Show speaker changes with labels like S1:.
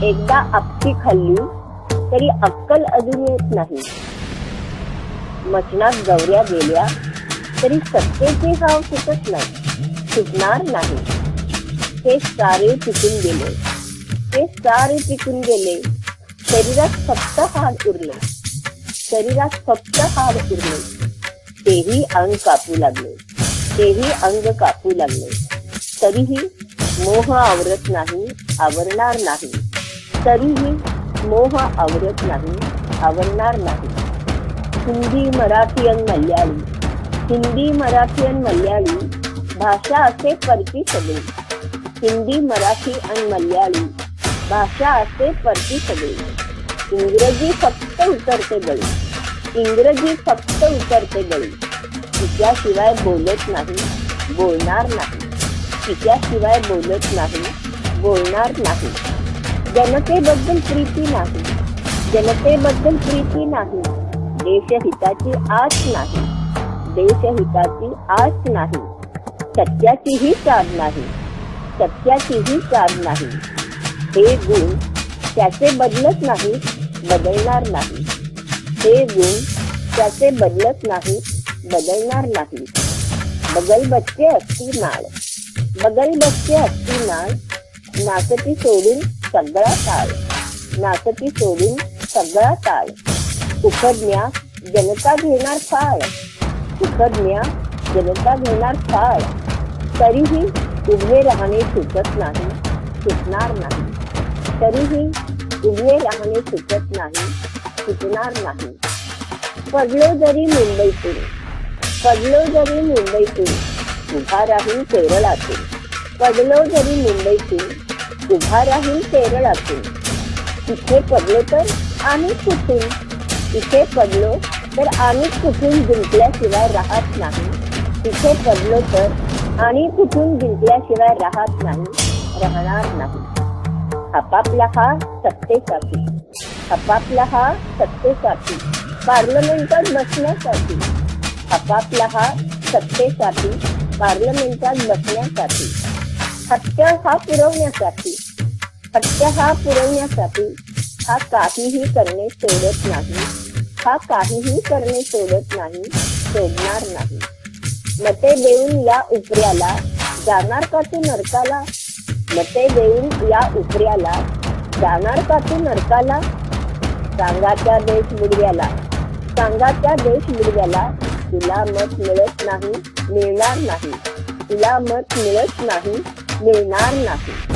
S1: एकदा आपटी खाल्ली तरी अक्कल अजून येत नाही. मचणात गवऱ्या गेल्या तरी सत्तेचे गाव सुटत नाही, सुटणार नाही. ते सारे पिकून गेले, ते सारे पिकून गेले. शरीरात फक्त हाड उरले, शरीरात फक्त हाड उरले. तेही अंग कापू लागले, तेही अंग कापू लागले. तरीही मोह आवरत नाही, आवरणार नाही. तरीही मोह आवरत नाही, आवरणार नाही. हिंदी, मराठी आणि मल्याळी, हिंदी, मराठी आणि मल्याळी भाषा असे परकी सगळी. हिंदी, मराठी आणि मल्याळी भाषा असे परकी सगळी. इंग्रजी फक्त उतरते गळी, इंग्रजी फक्त उतरते गळी. तिच्याशिवाय बोलत नाही, बोलणार नाही. तिच्याशिवाय बोलत नाही, बोलणार नाही. जनतेबद्दल प्रीती नाही, जनतेबद्दल प्रीती नाही. देशहिताची आस नाही, देशहिताची आस नाही. सत्याचीही चाल नाही, सत्याचीही चाल नाही. हे गुण त्याचे बदलत नाही, बदलणार नाही. हे गुण त्याचे बदलत नाही, बदलणार नाही. बगल बच्चे असती नाळ, बगल बच्चे असती नाळ. नाचती सोडून सगळा ताळ, नाचती सोडून सगळा ताळ. उखडण्या जनता घेणार फाळ, उखडण्या जनता घेणार फाळ. तरीही उभे राहणे सुचत नाही, सुटणार नाही. तरीही उभे राहणे सुचत नाही, सुटणार नाही. पडलो जरी मुंबईतून, पडलो जरी मुंबईतून उभा राहील केरळातून. पडलो जरी मुंबईतून उभा राहील केरळातून. इथे पडलो तर आणि कुठून, इथे पडलो तर आणि कुठून जिंकल्याशिवाय राहत नाही. इथे पडलो तर आणि कुठून जिंकल्याशिवाय राहत नाही, राहणार नाही. आपापला हा सत्तेसाठी, आपापला हा सत्तेसाठी, पार्लमेंटात बसण्यासाठी. आपापला हा सत्तेसाठी, पार्लमेंटात बसण्यासाठी. हत्या हा पुरवण्यासाठी, हत्या हा पुरवण्यासाठी. हा काहीही करणे सोडत नाही, हा काहीही करणे सोडत नाही, सोडणार नाही. मते देऊन या उपऱ्याला जाणार का तू नरकाला. मते देऊन या उपऱ्याला जाणार का तू नरकाला. सांगा त्या देश बुडव्याला, सांगा त्या देश बुडव्याला. तुला मत मिळत नाही, मिळणार नाही. तुला मत मिळत नाही, मिळणार नाही.